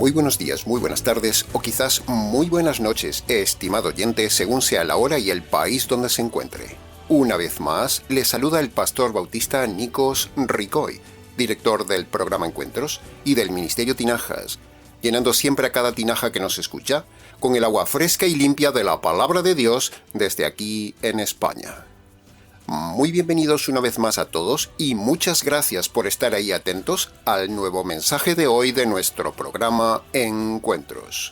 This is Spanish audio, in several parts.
Muy buenos días, muy buenas tardes o quizás muy buenas noches, estimado oyente, según sea la hora y el país donde se encuentre. Una vez más, le saluda el pastor bautista Nikos Ricoy, director del programa Encuentros y del Ministerio Tinajas, llenando siempre a cada tinaja que nos escucha con el agua fresca y limpia de la palabra de Dios desde aquí en España. Muy bienvenidos una vez más a todos y muchas gracias por estar ahí atentos al nuevo mensaje de hoy de nuestro programa Encuentros.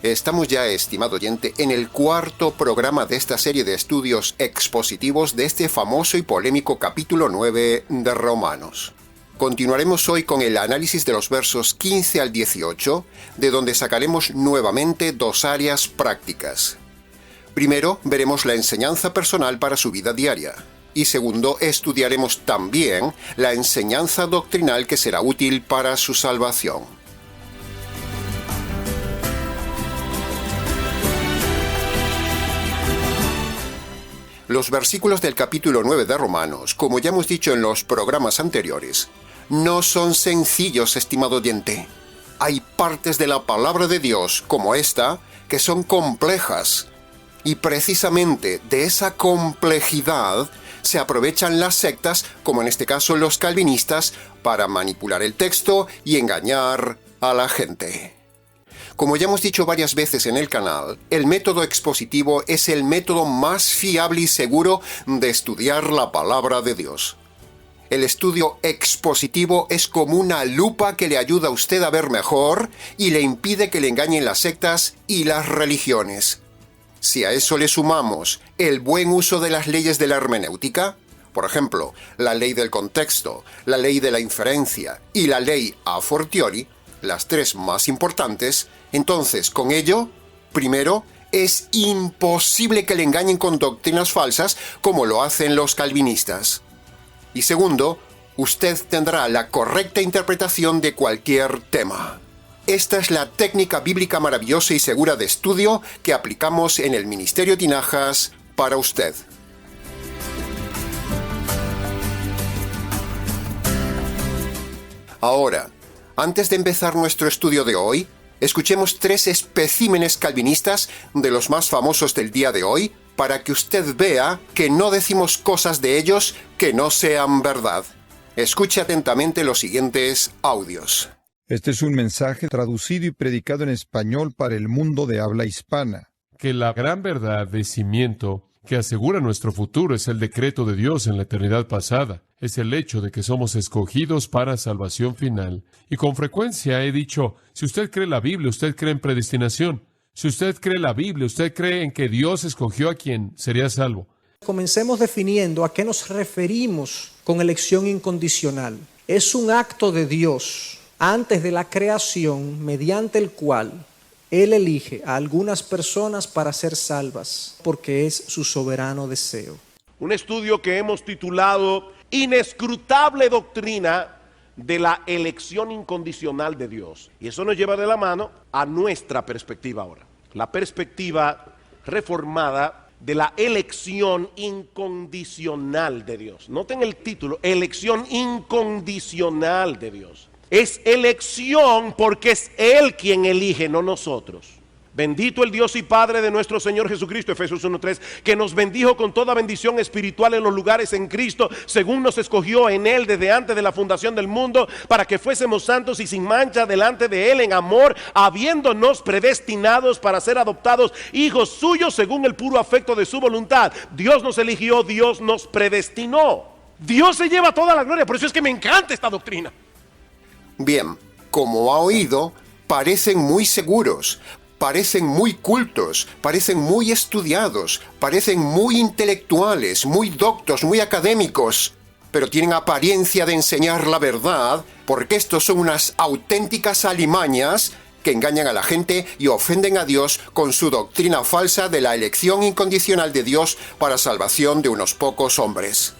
Estamos ya, estimado oyente, en el cuarto programa de esta serie de estudios expositivos de este famoso y polémico capítulo 9 de Romanos. Continuaremos hoy con el análisis de los versos 15 al 18, de donde sacaremos nuevamente dos áreas prácticas. Primero, veremos la enseñanza personal para su vida diaria. Y segundo, estudiaremos también la enseñanza doctrinal que será útil para su salvación. Los versículos del capítulo 9 de Romanos, como ya hemos dicho en los programas anteriores, no son sencillos, estimado oyente. Hay partes de la palabra de Dios, como esta, que son complejas. Y precisamente de esa complejidad se aprovechan las sectas, como en este caso los calvinistas, para manipular el texto y engañar a la gente. Como ya hemos dicho varias veces en el canal, el método expositivo es el método más fiable y seguro de estudiar la palabra de Dios. El estudio expositivo es como una lupa que le ayuda a usted a ver mejor y le impide que le engañen las sectas y las religiones. Si a eso le sumamos el buen uso de las leyes de la hermenéutica, por ejemplo, la ley del contexto, la ley de la inferencia y la ley a fortiori, las tres más importantes, entonces con ello, primero, es imposible que le engañen con doctrinas falsas como lo hacen los calvinistas. Y segundo, usted tendrá la correcta interpretación de cualquier tema. Esta es la técnica bíblica maravillosa y segura de estudio que aplicamos en el Ministerio Tinajas para usted. Ahora, antes de empezar nuestro estudio de hoy, escuchemos tres especímenes calvinistas de los más famosos del día de hoy para que usted vea que no decimos cosas de ellos que no sean verdad. Escuche atentamente los siguientes audios. Este es un mensaje traducido y predicado en español para el mundo de habla hispana. Que la gran verdad de cimiento que asegura nuestro futuro es el decreto de Dios en la eternidad pasada. Es el hecho de que somos escogidos para salvación final. Y con frecuencia he dicho, si usted cree la Biblia, usted cree en predestinación. Si usted cree la Biblia, usted cree en que Dios escogió a quien sería salvo. Comencemos definiendo a qué nos referimos con elección incondicional. Es un acto de Dios antes de la creación mediante el cual Él elige a algunas personas para ser salvas, porque es su soberano deseo. Un estudio que hemos titulado Inescrutable Doctrina de la Elección Incondicional de Dios. Y eso nos lleva de la mano a nuestra perspectiva ahora. La perspectiva reformada de la elección incondicional de Dios. Noten el título, elección incondicional de Dios. Es elección porque es Él quien elige, no nosotros. Bendito el Dios y Padre de nuestro Señor Jesucristo, Efesios 1:3, que nos bendijo con toda bendición espiritual en los lugares en Cristo, según nos escogió en Él desde antes de la fundación del mundo, para que fuésemos santos y sin mancha delante de Él en amor, habiéndonos predestinados para ser adoptados hijos suyos según el puro afecto de su voluntad. Dios nos eligió, Dios nos predestinó. Dios se lleva toda la gloria, por eso es que me encanta esta doctrina. Bien, como ha oído, parecen muy seguros, parecen muy cultos, parecen muy estudiados, parecen muy intelectuales, muy doctos, muy académicos, pero tienen apariencia de enseñar la verdad, porque estos son unas auténticas alimañas que engañan a la gente y ofenden a Dios con su doctrina falsa de la elección incondicional de Dios para salvación de unos pocos hombres.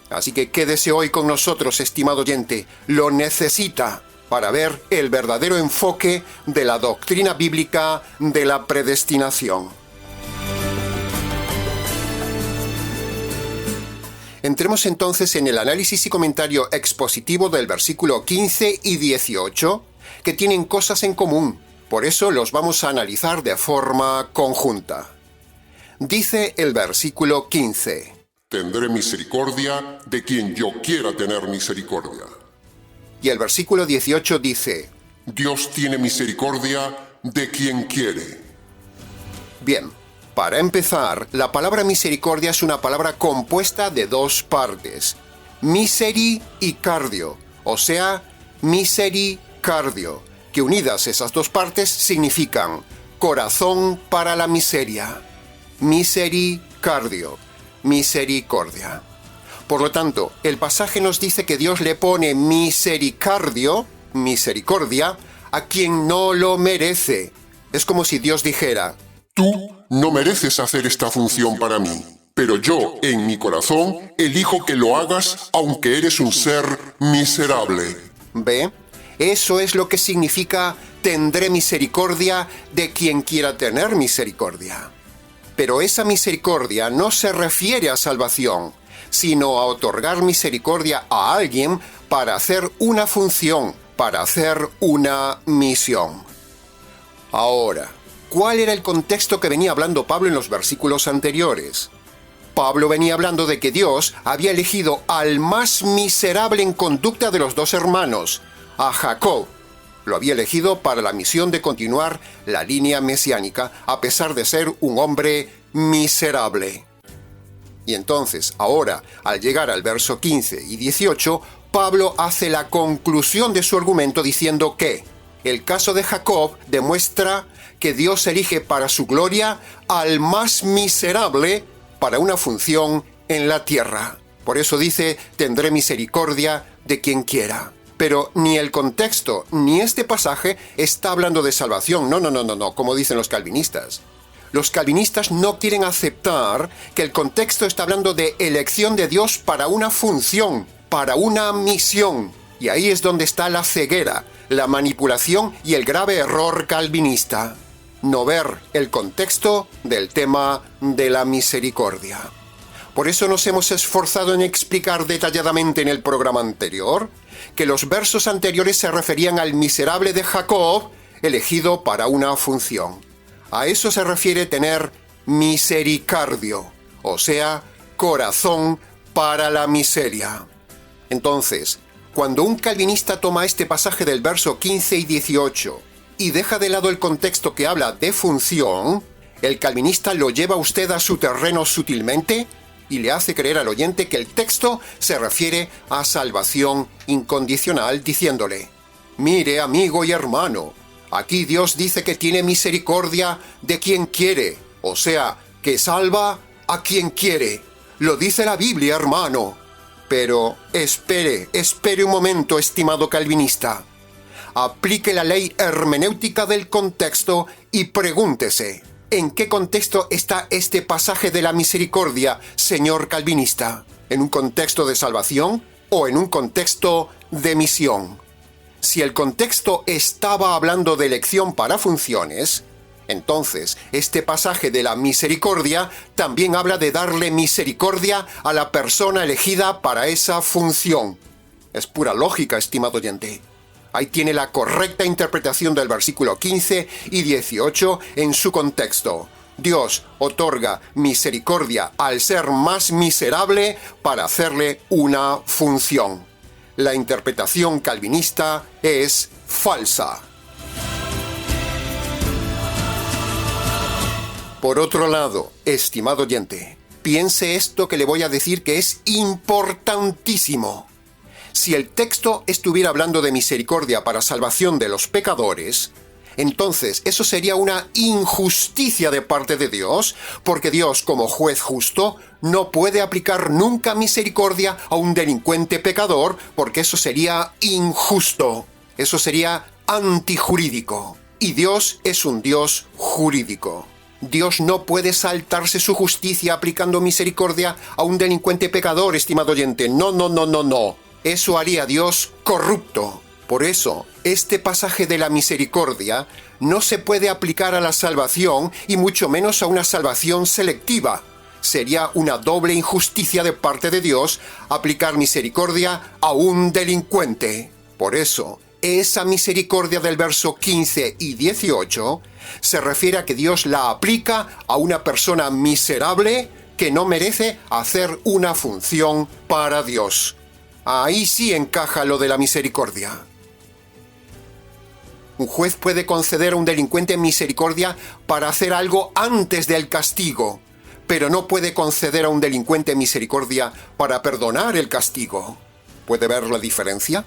Así que quédese hoy con nosotros, estimado oyente, lo necesita para ver el verdadero enfoque de la doctrina bíblica de la predestinación. Entremos entonces en el análisis y comentario expositivo del versículo 15 y 18, que tienen cosas en común. Por eso los vamos a analizar de forma conjunta. Dice el versículo 15: Tendré misericordia de quien yo quiera tener misericordia. Y el versículo 18 dice: Dios tiene misericordia de quien quiere. Bien, para empezar, la palabra misericordia es una palabra compuesta de dos partes: miseri y cardio, o sea, misericardio, que unidas esas dos partes significan corazón para la miseria. Misericardio, misericordia. Por lo tanto, el pasaje nos dice que Dios le pone misericordia, a quien no lo merece. Es como si Dios dijera: Tú no mereces hacer esta función para mí, pero yo, en mi corazón, elijo que lo hagas aunque eres un ser miserable. ¿Ve? Eso es lo que significa tendré misericordia de quien quiera tener misericordia. Pero esa misericordia no se refiere a salvación, sino a otorgar misericordia a alguien para hacer una función, para hacer una misión. Ahora, ¿cuál era el contexto que venía hablando Pablo en los versículos anteriores? Pablo venía hablando de que Dios había elegido al más miserable en conducta de los dos hermanos, a Jacob. Lo había elegido para la misión de continuar la línea mesiánica, a pesar de ser un hombre miserable. Y entonces, ahora, al llegar al verso 15 y 18, Pablo hace la conclusión de su argumento diciendo que el caso de Jacob demuestra que Dios elige para su gloria al más miserable para una función en la tierra. Por eso dice: tendré misericordia de quien quiera. Pero ni el contexto ni este pasaje está hablando de salvación. No, como dicen los calvinistas. Los calvinistas no quieren aceptar que el contexto está hablando de elección de Dios para una función, para una misión. Y ahí es donde está la ceguera, la manipulación y el grave error calvinista. No ver el contexto del tema de la misericordia. Por eso nos hemos esforzado en explicar detalladamente en el programa anterior que los versos anteriores se referían al miserable de Jacob, elegido para una función. A eso se refiere tener misericardio, o sea, corazón para la miseria. Entonces, cuando un calvinista toma este pasaje del verso 15 y 18 y deja de lado el contexto que habla de función, el calvinista lo lleva a usted a su terreno sutilmente y le hace creer al oyente que el texto se refiere a salvación incondicional, diciéndole: mire, amigo y hermano, aquí Dios dice que tiene misericordia de quien quiere, o sea, que salva a quien quiere. Lo dice la Biblia, hermano. Pero espere un momento, estimado calvinista. Aplique la ley hermenéutica del contexto y pregúntese: ¿en qué contexto está este pasaje de la misericordia, señor calvinista? ¿En un contexto de salvación o en un contexto de misión? Si el contexto estaba hablando de elección para funciones, entonces este pasaje de la misericordia también habla de darle misericordia a la persona elegida para esa función. Es pura lógica, estimado oyente. Ahí tiene la correcta interpretación del versículo 15 y 18 en su contexto. Dios otorga misericordia al ser más miserable para hacerle una función. La interpretación calvinista es falsa. Por otro lado, estimado oyente, piense esto que le voy a decir, que es importantísimo. Si el texto estuviera hablando de misericordia para salvación de los pecadores, entonces eso sería una injusticia de parte de Dios, porque Dios, como juez justo, no puede aplicar nunca misericordia a un delincuente pecador, porque eso sería injusto, eso sería antijurídico. Y Dios es un Dios jurídico. Dios no puede saltarse su justicia aplicando misericordia a un delincuente pecador, estimado oyente. No. Eso haría a Dios corrupto. Por eso, este pasaje de la misericordia no se puede aplicar a la salvación y mucho menos a una salvación selectiva. Sería una doble injusticia de parte de Dios aplicar misericordia a un delincuente. Por eso, esa misericordia del verso 15 y 18 se refiere a que Dios la aplica a una persona miserable que no merece hacer una función para Dios. Ahí sí encaja lo de la misericordia. Un juez puede conceder a un delincuente misericordia para hacer algo antes del castigo, pero no puede conceder a un delincuente misericordia para perdonar el castigo. ¿Puede ver la diferencia?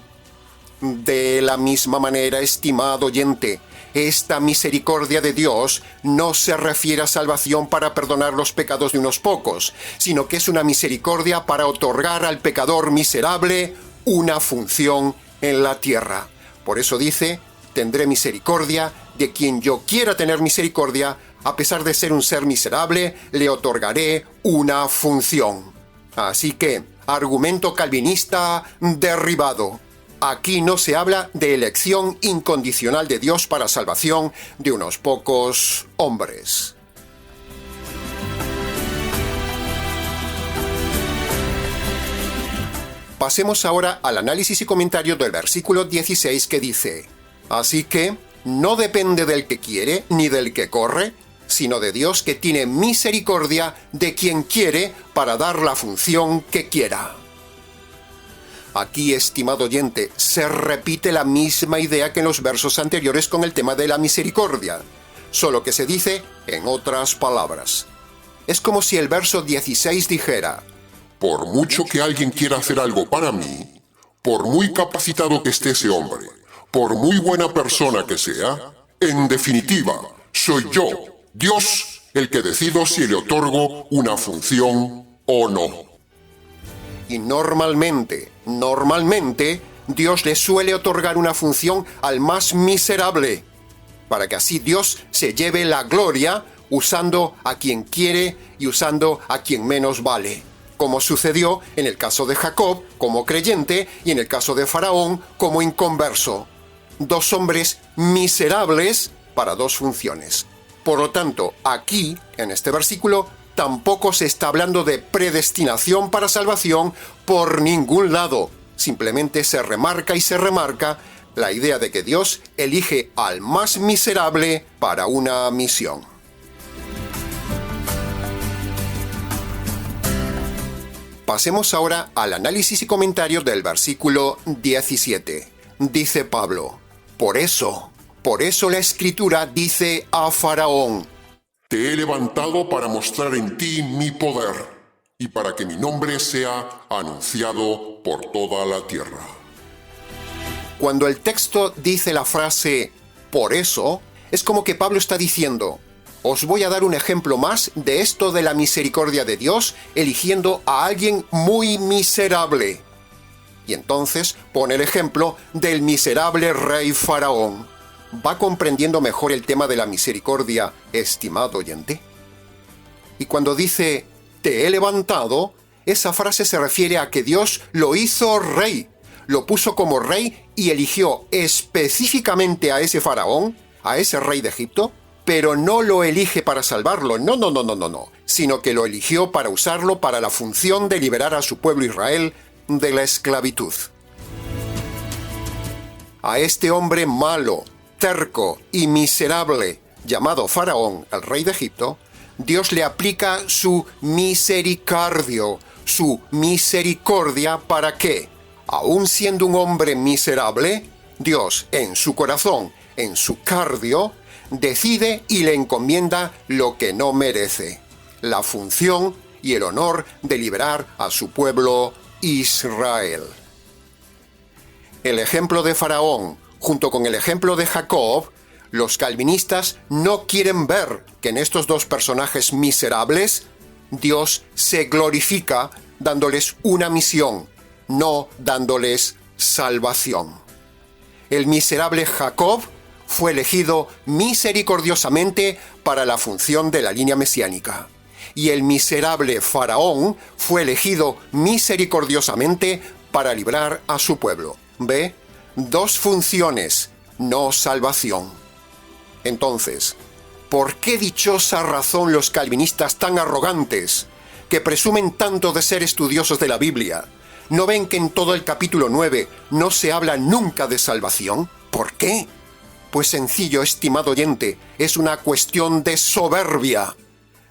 De la misma manera, estimado oyente, esta misericordia de Dios no se refiere a salvación para perdonar los pecados de unos pocos, sino que es una misericordia para otorgar al pecador miserable una función en la tierra. Por eso dice, tendré misericordia de quien yo quiera tener misericordia, a pesar de ser un ser miserable, le otorgaré una función. Así que, argumento calvinista derribado. Aquí no se habla de elección incondicional de Dios para salvación de unos pocos hombres. Pasemos ahora al análisis y comentario del versículo 16 que dice: Así que no depende del que quiere ni del que corre, sino de Dios que tiene misericordia de quien quiere para dar la función que quiera. Aquí, estimado oyente, se repite la misma idea que en los versos anteriores con el tema de la misericordia, solo que se dice en otras palabras. Es como si el verso 16 dijera: Por mucho que alguien quiera hacer algo para mí, por muy capacitado que esté ese hombre, por muy buena persona que sea, en definitiva, soy yo, Dios, el que decido si le otorgo una función o no. Y normalmente, Dios le suele otorgar una función al más miserable, para que así Dios se lleve la gloria usando a quien quiere y usando a quien menos vale, como sucedió en el caso de Jacob como creyente y en el caso de Faraón como inconverso. Dos hombres miserables para dos funciones. Por lo tanto, aquí, en este versículo, tampoco se está hablando de predestinación para salvación por ningún lado. Simplemente se remarca la idea de que Dios elige al más miserable para una misión. Pasemos ahora al análisis y comentario del versículo 17. Dice Pablo: Por eso la Escritura dice a Faraón: Te he levantado para mostrar en ti mi poder, y para que mi nombre sea anunciado por toda la tierra. Cuando el texto dice la frase «por eso», es como que Pablo está diciendo: os voy a dar un ejemplo más de esto de la misericordia de Dios, eligiendo a alguien muy miserable. Y entonces pone el ejemplo del miserable rey Faraón. ¿Va comprendiendo mejor el tema de la misericordia, estimado oyente? Y cuando dice «te he levantado», esa frase se refiere a que Dios lo hizo rey, lo puso como rey y eligió específicamente a ese faraón, a ese rey de Egipto, pero no lo elige para salvarlo, no, sino que lo eligió para usarlo para la función de liberar a su pueblo Israel de la esclavitud. A este hombre malo, terco y miserable, llamado Faraón, el rey de Egipto, Dios le aplica su misericordio, su misericordia, ¿para qué? Aún siendo un hombre miserable, Dios, en su corazón, en su cardio, decide y le encomienda lo que no merece: la función y el honor de liberar a su pueblo Israel. El ejemplo de Faraón, junto con el ejemplo de Jacob, los calvinistas no quieren ver que en estos dos personajes miserables Dios se glorifica dándoles una misión, no dándoles salvación. El miserable Jacob fue elegido misericordiosamente para la función de la línea mesiánica, y el miserable Faraón fue elegido misericordiosamente para librar a su pueblo. ¿Ve? Dos funciones, no salvación. Entonces, ¿por qué dichosa razón los calvinistas tan arrogantes que presumen tanto de ser estudiosos de la Biblia, ¿no ven que en todo el capítulo 9 no se habla nunca de salvación? ¿Por qué? Pues sencillo, estimado oyente, es una cuestión de soberbia.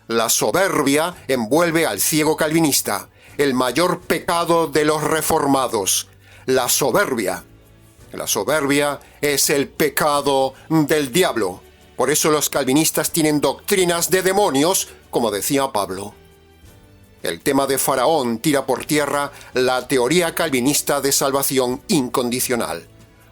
La soberbia envuelve al ciego calvinista, el mayor pecado de los reformados. La soberbia es el pecado del diablo. Por eso los calvinistas tienen doctrinas de demonios, como decía Pablo. El tema de Faraón tira por tierra la teoría calvinista de salvación incondicional,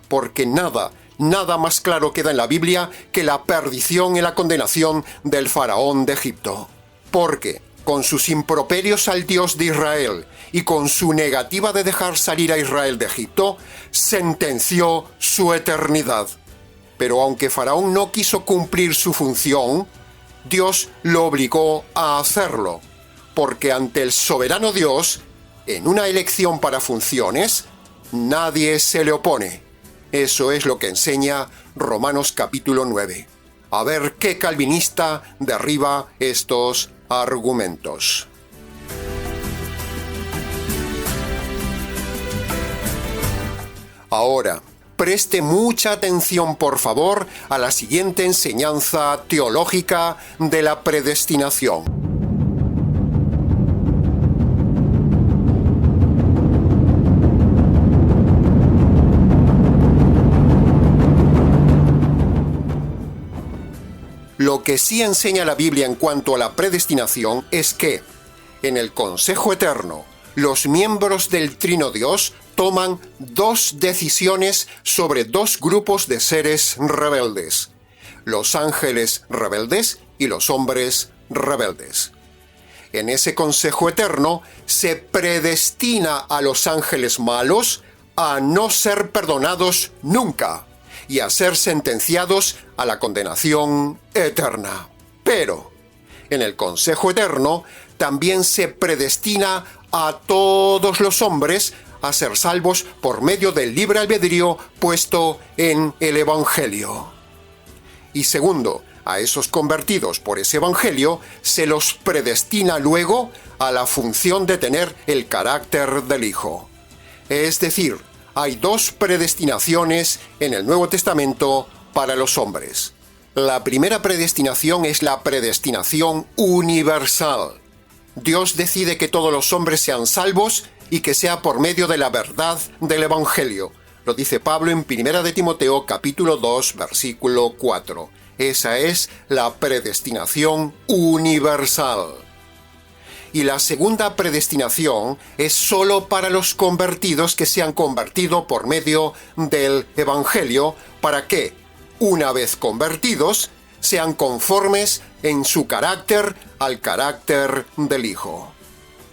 porque nada más claro queda en la Biblia que la perdición y la condenación del Faraón de Egipto. Porque, con sus improperios al Dios de Israel y con su negativa de dejar salir a Israel de Egipto, sentenció su eternidad. Pero aunque Faraón no quiso cumplir su función, Dios lo obligó a hacerlo, porque ante el soberano Dios, en una elección para funciones, nadie se le opone. Eso es lo que enseña Romanos capítulo 9. A ver qué calvinista derriba estos argumentos. Ahora, preste mucha atención, por favor, a la siguiente enseñanza teológica de la predestinación. Lo que sí enseña la Biblia en cuanto a la predestinación es que, en el consejo eterno, los miembros del Trino Dios toman dos decisiones sobre dos grupos de seres rebeldes: los ángeles rebeldes y los hombres rebeldes. En ese consejo eterno se predestina a los ángeles malos a no ser perdonados nunca y a ser sentenciados a la condenación eterna. Pero, en el consejo eterno, también se predestina a todos los hombres a ser salvos por medio del libre albedrío puesto en el Evangelio. Y segundo, a esos convertidos por ese Evangelio se los predestina luego a la función de tener el carácter del Hijo. Es decir, hay dos predestinaciones en el Nuevo Testamento para los hombres. La primera predestinación es la predestinación universal. Dios decide que todos los hombres sean salvos y que sea por medio de la verdad del Evangelio. Lo dice Pablo en 1 de Timoteo capítulo 2, versículo 4. Esa es la predestinación universal. Y la segunda predestinación es solo para los convertidos que se han convertido por medio del Evangelio, para que, una vez convertidos, sean conformes en su carácter al carácter del Hijo.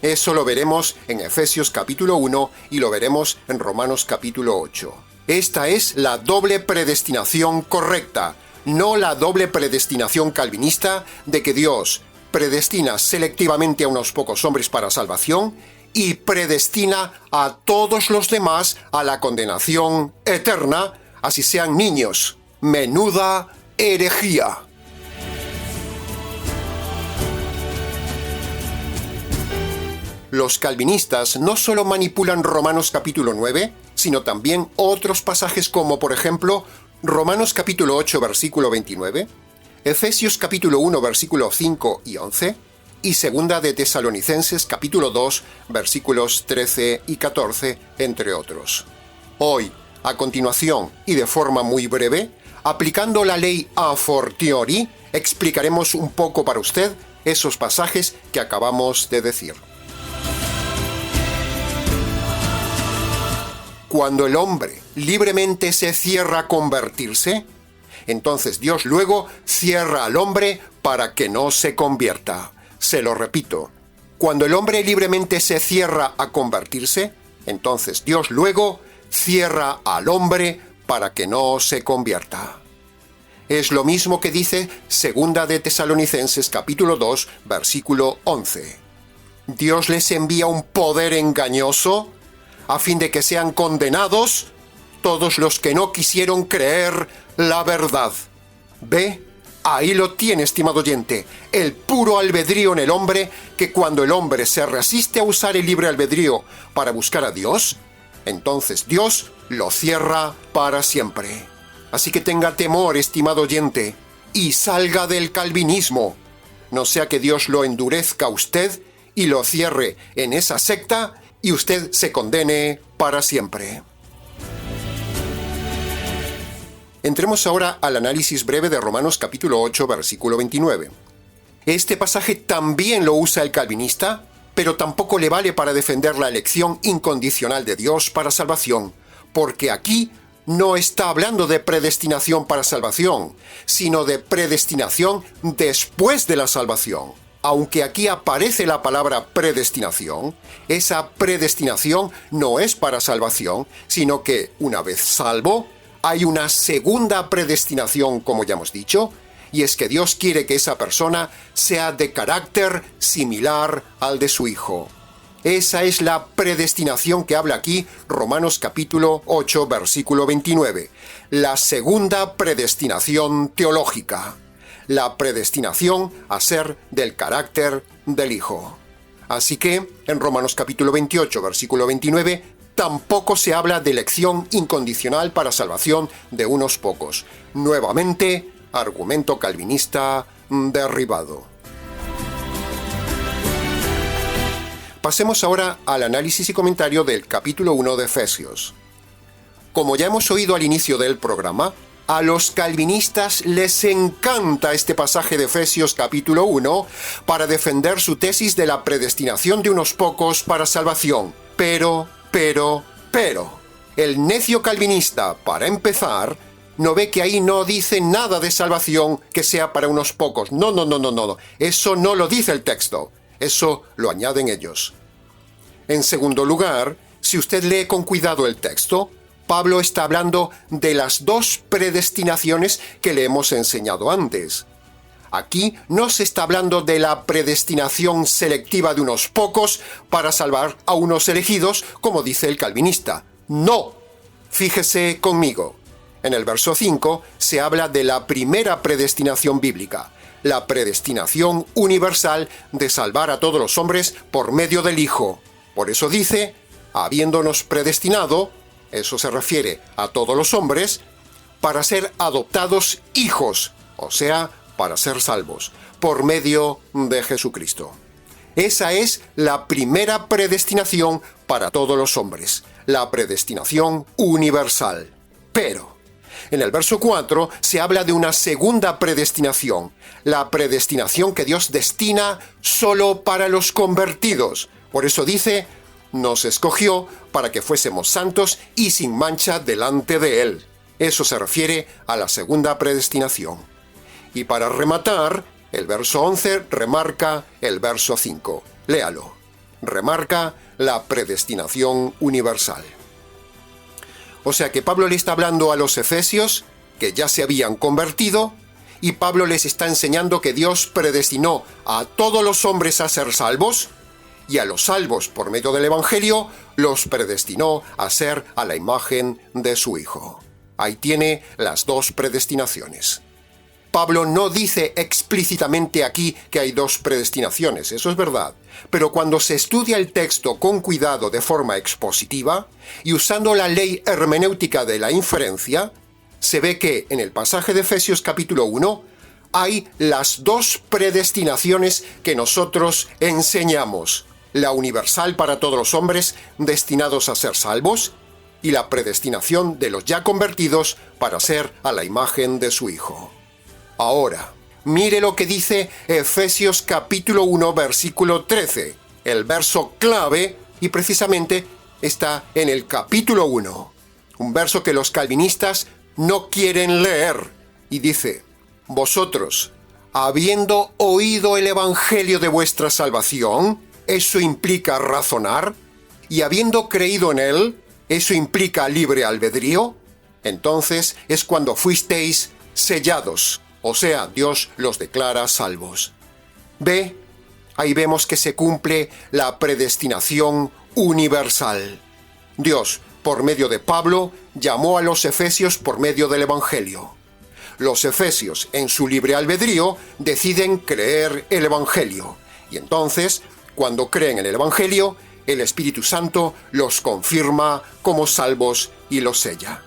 Eso lo veremos en Efesios capítulo 1 y lo veremos en Romanos capítulo 8. Esta es la doble predestinación correcta, no la doble predestinación calvinista de que Dios predestina selectivamente a unos pocos hombres para salvación y predestina a todos los demás a la condenación eterna, así sean niños. Menuda herejía. Los calvinistas no solo manipulan Romanos capítulo 9, sino también otros pasajes como, por ejemplo, Romanos capítulo 8, versículo 29, Efesios capítulo 1, versículos 5 y 11, y segunda de Tesalonicenses capítulo 2, versículos 13 y 14, entre otros. Hoy, a continuación, y de forma muy breve, aplicando la ley a fortiori, explicaremos un poco para usted esos pasajes que acabamos de decir. Cuando el hombre libremente se cierra a convertirse, entonces Dios luego cierra al hombre para que no se convierta. Se lo repito, cuando el hombre libremente se cierra a convertirse, entonces Dios luego cierra al hombre para que no se convierta. Es lo mismo que dice segunda de Tesalonicenses capítulo 2, versículo 11. Dios les envía un poder engañoso a fin de que sean condenados todos los que no quisieron creer la verdad. Ve, Ahí lo tiene, estimado oyente, el puro albedrío en el hombre, que cuando el hombre se resiste a usar el libre albedrío para buscar a Dios, entonces Dios lo cierra para siempre. Así que tenga temor, estimado oyente, y salga del calvinismo. No sea que Dios lo endurezca a usted y lo cierre en esa secta y usted se condene para siempre. Entremos ahora al análisis breve de Romanos capítulo 8, versículo 29. Este pasaje también lo usa el calvinista, pero tampoco le vale para defender la elección incondicional de Dios para salvación, porque aquí no está hablando de predestinación para salvación, sino de predestinación después de la salvación. Aunque aquí aparece la palabra predestinación, esa predestinación no es para salvación, sino que una vez salvo, hay una segunda predestinación, como ya hemos dicho, y es que Dios quiere que esa persona sea de carácter similar al de su Hijo. Esa es la predestinación que habla aquí Romanos capítulo 8, versículo 29. La segunda predestinación teológica. La predestinación a ser del carácter del Hijo. Así que, en Romanos capítulo 28, versículo 29, tampoco se habla de elección incondicional para salvación de unos pocos. Nuevamente, argumento calvinista derribado. Pasemos ahora al análisis y comentario del capítulo 1 de Efesios. Como ya hemos oído al inicio del programa, a los calvinistas les encanta este pasaje de Efesios capítulo 1 para defender su tesis de la predestinación de unos pocos para salvación. Pero, el necio calvinista, para empezar, no ve que ahí no dice nada de salvación que sea para unos pocos. No. Eso no lo dice el texto. Eso lo añaden ellos. En segundo lugar, si usted lee con cuidado el texto, Pablo está hablando de las dos predestinaciones que le hemos enseñado antes. Aquí no se está hablando de la predestinación selectiva de unos pocos para salvar a unos elegidos, como dice el calvinista. No. Fíjese conmigo. En el verso 5 se habla de la primera predestinación bíblica, la predestinación universal de salvar a todos los hombres por medio del Hijo. Por eso dice, habiéndonos predestinado, eso se refiere a todos los hombres, para ser adoptados hijos, o sea, para ser salvos, por medio de Jesucristo. Esa es la primera predestinación para todos los hombres, la predestinación universal. Pero, en el verso 4 se habla de una segunda predestinación, la predestinación que Dios destina solo para los convertidos. Por eso dice, nos escogió para que fuésemos santos y sin mancha delante de Él. Eso se refiere a la segunda predestinación. Y para rematar, el verso 11 remarca el verso 5. Léalo. Remarca la predestinación universal. O sea que Pablo le está hablando a los efesios, que ya se habían convertido, y Pablo les está enseñando que Dios predestinó a todos los hombres a ser salvos, y a los salvos por medio del Evangelio los predestinó a ser a la imagen de su Hijo. Ahí tiene las dos predestinaciones. Pablo no dice explícitamente aquí que hay dos predestinaciones, eso es verdad, pero cuando se estudia el texto con cuidado de forma expositiva y usando la ley hermenéutica de la inferencia, se ve que en el pasaje de Efesios capítulo 1 hay las dos predestinaciones que nosotros enseñamos, la universal para todos los hombres destinados a ser salvos y la predestinación de los ya convertidos para ser a la imagen de su Hijo. Ahora, mire lo que dice Efesios capítulo 1, versículo 13. El verso clave, y precisamente está en el capítulo 1. Un verso que los calvinistas no quieren leer. Y dice, vosotros, habiendo oído el evangelio de vuestra salvación, eso implica razonar, y habiendo creído en él, eso implica libre albedrío, entonces es cuando fuisteis sellados. O sea, Dios los declara salvos. ¿Ve? Ahí vemos que se cumple la predestinación universal. Dios, por medio de Pablo, llamó a los efesios por medio del Evangelio. Los efesios, en su libre albedrío, deciden creer el Evangelio. Y entonces, cuando creen en el Evangelio, el Espíritu Santo los confirma como salvos y los sella.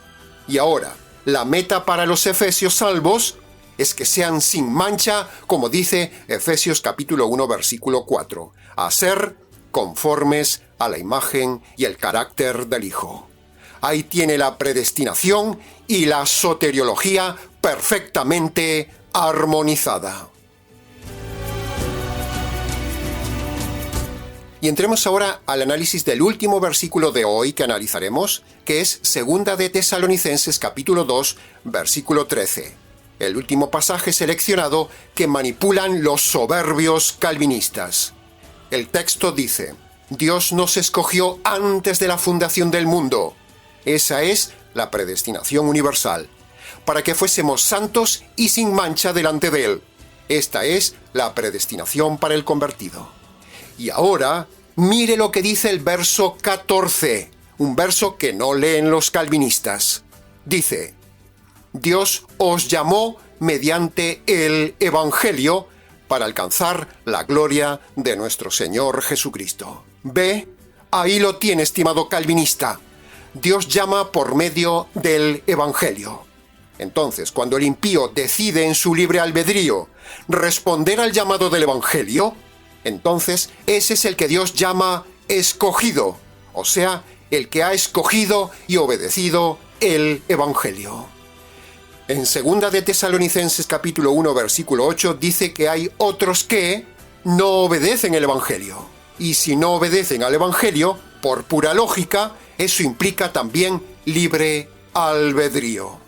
Y ahora, la meta para los efesios salvos es que sean sin mancha, como dice Efesios capítulo 1, versículo 4, a ser conformes a la imagen y el carácter del Hijo. Ahí tiene la predestinación y la soteriología perfectamente armonizada. Y entremos ahora al análisis del último versículo de hoy que analizaremos, que es 2 de Tesalonicenses capítulo 2, versículo 13. El último pasaje seleccionado que manipulan los soberbios calvinistas. El texto dice: Dios nos escogió antes de la fundación del mundo. Esa es la predestinación universal, para que fuésemos santos y sin mancha delante de Él. Esta es la predestinación para el convertido. Y ahora, mire lo que dice el verso 14, un verso que no leen los calvinistas. Dice: Dios os llamó mediante el Evangelio para alcanzar la gloria de nuestro Señor Jesucristo. ¿Ve? Ahí lo tiene, estimado calvinista. Dios llama por medio del Evangelio. Entonces, cuando el impío decide en su libre albedrío responder al llamado del Evangelio, entonces ese es el que Dios llama escogido, o sea, el que ha escogido y obedecido el Evangelio. En 2 de Tesalonicenses capítulo 1, versículo 8, dice que hay otros que no obedecen el Evangelio. Y si no obedecen al Evangelio, por pura lógica, eso implica también libre albedrío.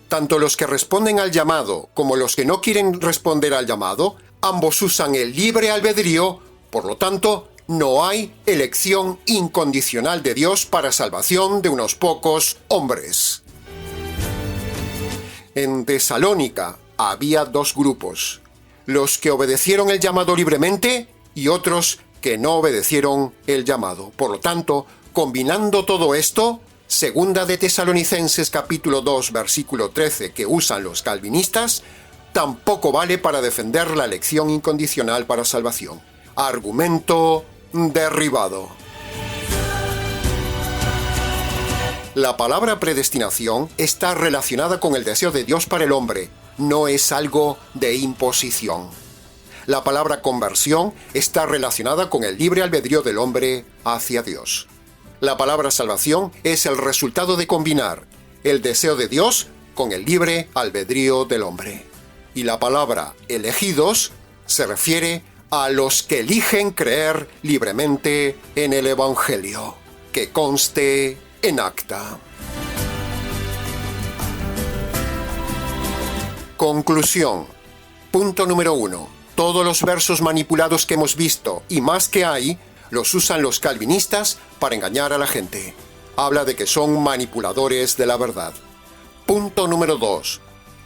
Tanto los que responden al llamado como los que no quieren responder al llamado, ambos usan el libre albedrío, por lo tanto, no hay elección incondicional de Dios para salvación de unos pocos hombres. En Tesalónica había dos grupos: los que obedecieron el llamado libremente y otros que no obedecieron el llamado. Por lo tanto, combinando todo esto, 2 de Tesalonicenses capítulo 2, versículo 13, que usan los calvinistas, tampoco vale para defender la elección incondicional para salvación. Argumento derribado. La palabra predestinación está relacionada con el deseo de Dios para el hombre, no es algo de imposición. La palabra conversión está relacionada con el libre albedrío del hombre hacia Dios. La palabra salvación es el resultado de combinar el deseo de Dios con el libre albedrío del hombre. Y la palabra elegidos se refiere a los que eligen creer libremente en el Evangelio, que conste en acta. Conclusión. Punto número 1. Todos los versos manipulados que hemos visto, y más que hay, los usan los calvinistas para engañar a la gente. Habla de que son manipuladores de la verdad. Punto número 2.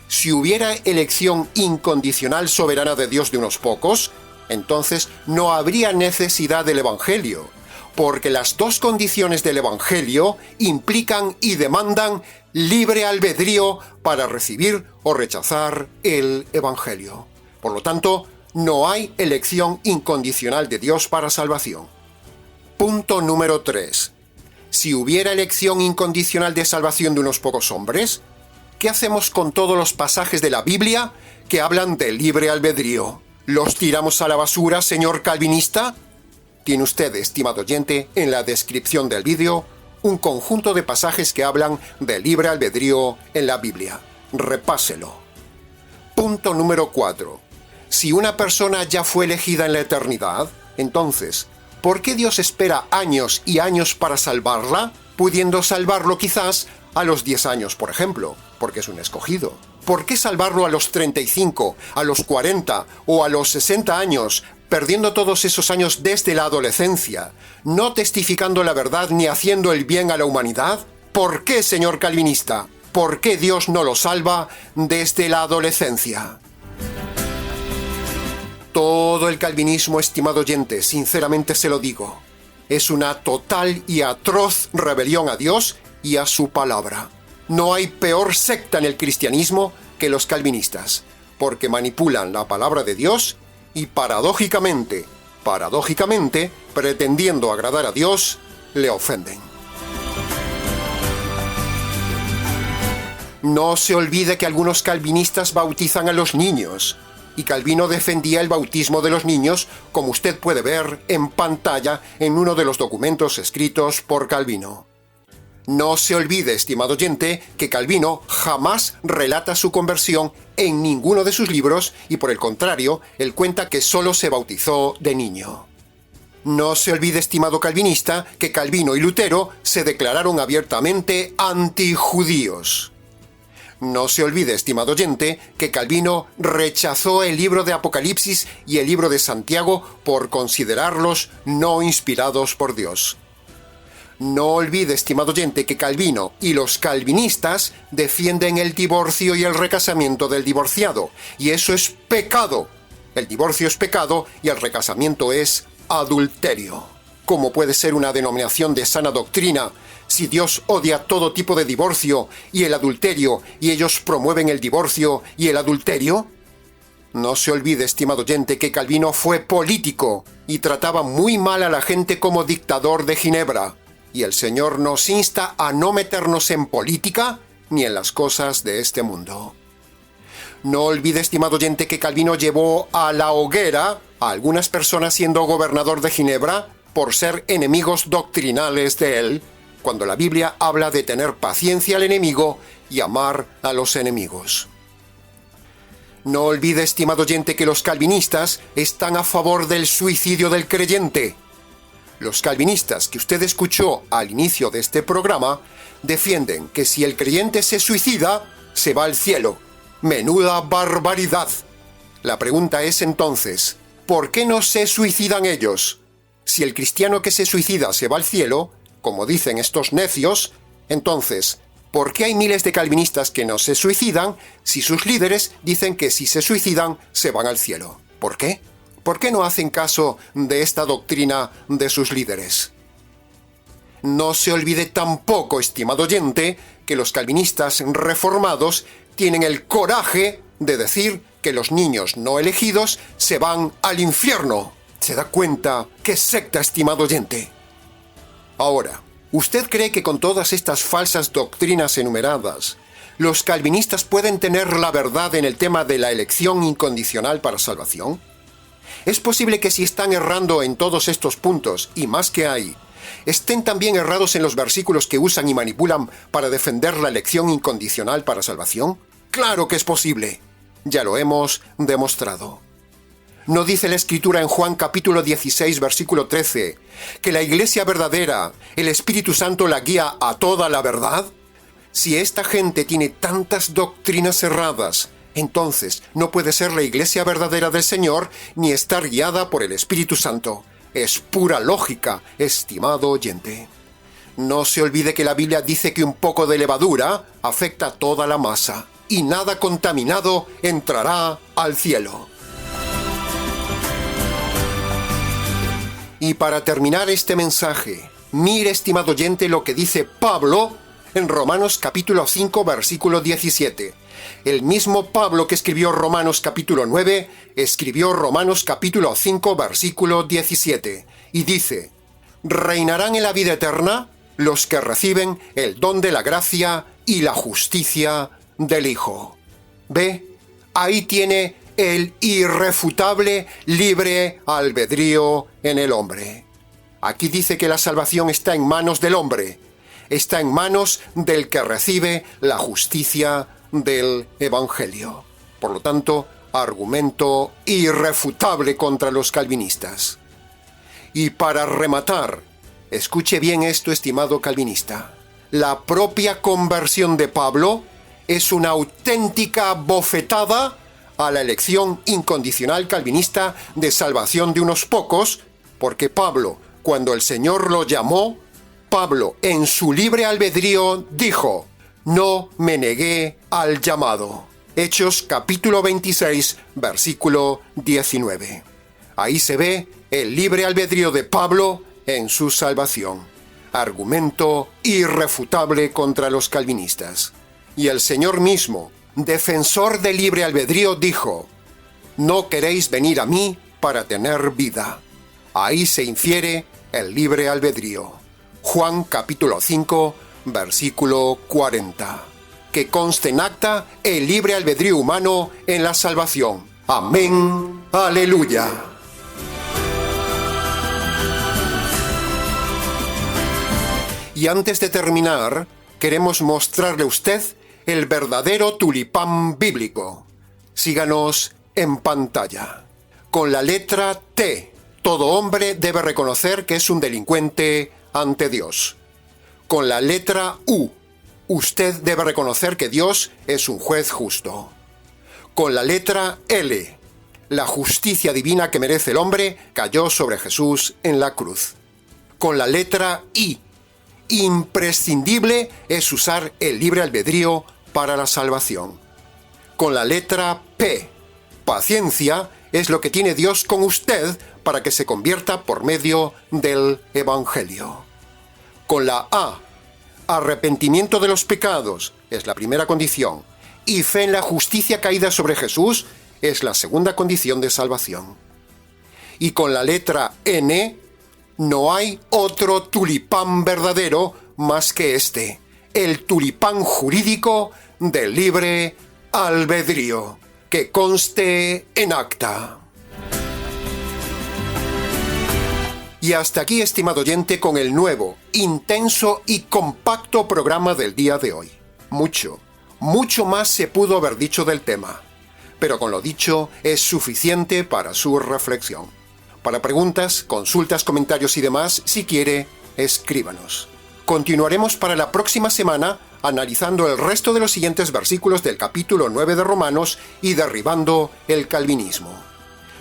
Si hubiera elección incondicional soberana de Dios de unos pocos, entonces no habría necesidad del Evangelio, porque las dos condiciones del Evangelio implican y demandan libre albedrío para recibir o rechazar el Evangelio. Por lo tanto, no hay elección incondicional de Dios para salvación. Punto número 3. Si hubiera elección incondicional de salvación de unos pocos hombres, ¿qué hacemos con todos los pasajes de la Biblia que hablan de libre albedrío? ¿Los tiramos a la basura, señor calvinista? Tiene usted, estimado oyente, en la descripción del vídeo, un conjunto de pasajes que hablan de libre albedrío en la Biblia. Repáselo. Punto número 4. Si una persona ya fue elegida en la eternidad, entonces, ¿por qué Dios espera años y años para salvarla, pudiendo salvarlo quizás a los 10 años, por ejemplo, porque es un escogido? ¿Por qué salvarlo a los 35, a los 40 o a los 60 años, perdiendo todos esos años desde la adolescencia, no testificando la verdad ni haciendo el bien a la humanidad? ¿Por qué, señor calvinista? ¿Por qué Dios no lo salva desde la adolescencia? Todo el calvinismo, estimado oyente, sinceramente se lo digo, es una total y atroz rebelión a Dios y a su palabra. No hay peor secta en el cristianismo que los calvinistas, porque manipulan la palabra de Dios y paradójicamente, pretendiendo agradar a Dios, le ofenden. No se olvide que algunos calvinistas bautizan a los niños, y Calvino defendía el bautismo de los niños, como usted puede ver en pantalla en uno de los documentos escritos por Calvino. No se olvide, estimado oyente, que Calvino jamás relata su conversión en ninguno de sus libros y, por el contrario, él cuenta que solo se bautizó de niño. No se olvide, estimado calvinista, que Calvino y Lutero se declararon abiertamente antijudíos. No se olvide, estimado oyente, que Calvino rechazó el libro de Apocalipsis y el libro de Santiago por considerarlos no inspirados por Dios. No olvide, estimado oyente, que Calvino y los calvinistas defienden el divorcio y el recasamiento del divorciado, y eso es pecado. El divorcio es pecado y el recasamiento es adulterio. ¿Cómo puede ser una denominación de sana doctrina si Dios odia todo tipo de divorcio y el adulterio, y ellos promueven el divorcio y el adulterio? No se olvide, estimado oyente, que Calvino fue político y trataba muy mal a la gente como dictador de Ginebra, y el Señor nos insta a no meternos en política ni en las cosas de este mundo. No olvide, estimado oyente, que Calvino llevó a la hoguera a algunas personas siendo gobernador de Ginebra por ser enemigos doctrinales de él, cuando la Biblia habla de tener paciencia al enemigo y amar a los enemigos. No olvide, estimado oyente, que los calvinistas están a favor del suicidio del creyente. Los calvinistas que usted escuchó al inicio de este programa defienden que si el creyente se suicida, se va al cielo. ¡Menuda barbaridad! La pregunta es entonces, ¿por qué no se suicidan ellos? Si el cristiano que se suicida se va al cielo, como dicen estos necios, entonces, ¿por qué hay miles de calvinistas que no se suicidan si sus líderes dicen que si se suicidan se van al cielo? ¿Por qué? ¿Por qué no hacen caso de esta doctrina de sus líderes? No se olvide tampoco, estimado oyente, que los calvinistas reformados tienen el coraje de decir que los niños no elegidos se van al infierno. ¿Se da cuenta qué secta, estimado oyente? Ahora, ¿usted cree que con todas estas falsas doctrinas enumeradas, los calvinistas pueden tener la verdad en el tema de la elección incondicional para salvación? Es posible que si están errando en todos estos puntos, y más que hay, estén también errados en los versículos que usan y manipulan para defender la elección incondicional para salvación. ¡Claro que es posible! Ya lo hemos demostrado. ¿No dice la Escritura en Juan capítulo 16, versículo 13, que la iglesia verdadera, el Espíritu Santo la guía a toda la verdad? Si esta gente tiene tantas doctrinas erradas, entonces no puede ser la iglesia verdadera del Señor ni estar guiada por el Espíritu Santo. Es pura lógica, estimado oyente. No se olvide que la Biblia dice que un poco de levadura afecta a toda la masa, y nada contaminado entrará al cielo. Y para terminar este mensaje, mire, estimado oyente, lo que dice Pablo en Romanos capítulo 5, versículo 17. El mismo Pablo que escribió Romanos capítulo 9, escribió Romanos capítulo 5, versículo 17. Y dice, «Reinarán en la vida eterna los que reciben el don de la gracia y la justicia del Hijo». ¿Ve? Ahí tiene el irrefutable libre albedrío en el hombre. Aquí dice que la salvación está en manos del hombre, está en manos del que recibe la justicia del Evangelio. Por lo tanto, argumento irrefutable contra los calvinistas. Y para rematar, escuche bien esto, estimado calvinista. La propia conversión de Pablo es una auténtica bofetada a la elección incondicional calvinista de salvación de unos pocos, porque Pablo, cuando el Señor lo llamó, Pablo en su libre albedrío dijo, «No me negué al llamado». Hechos capítulo 26, versículo 19. Ahí se ve el libre albedrío de Pablo en su salvación. Argumento irrefutable contra los calvinistas. Y el Señor mismo defensor del libre albedrío, dijo: no queréis venir a mí para tener vida. Ahí se infiere el libre albedrío. Juan capítulo 5, versículo 40. Que conste en acta el libre albedrío humano en la salvación. Amén. Aleluya. Y antes de terminar, queremos mostrarle a usted el verdadero tulipán bíblico. Síganos en pantalla. Con la letra T, todo hombre debe reconocer que es un delincuente ante Dios. Con la letra U, usted debe reconocer que Dios es un juez justo. Con la letra L, la justicia divina que merece el hombre cayó sobre Jesús en la cruz. Con la letra I, imprescindible es usar el libre albedrío para la salvación. Con la letra P, paciencia es lo que tiene Dios con usted para que se convierta por medio del Evangelio. Con la A, arrepentimiento de los pecados es la primera condición, y fe en la justicia caída sobre Jesús es la segunda condición de salvación. Y con la letra N, no hay otro tulipán verdadero más que este, el tulipán jurídico del libre albedrío. Que conste en acta. Y hasta aquí, estimado oyente, con el nuevo, intenso y compacto programa del día de hoy. Mucho más se pudo haber dicho del tema, pero con lo dicho es suficiente para su reflexión. Para preguntas, consultas, comentarios y demás, si quiere, escríbanos. Continuaremos para la próxima semana analizando el resto de los siguientes versículos del capítulo 9 de Romanos y derribando el calvinismo.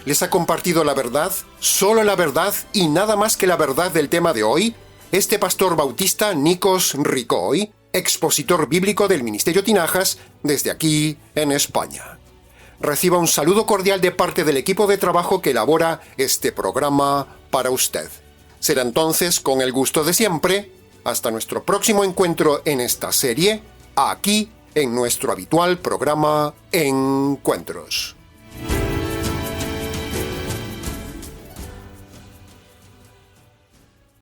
¿Les ha compartido la verdad, solo la verdad y nada más que la verdad del tema de hoy? Este pastor bautista Nikos Ricoy, expositor bíblico del Ministerio Tinajas, desde aquí en España. Reciba un saludo cordial de parte del equipo de trabajo que elabora este programa para usted. Será entonces, con el gusto de siempre, hasta nuestro próximo encuentro en esta serie, aquí en nuestro habitual programa Encuentros.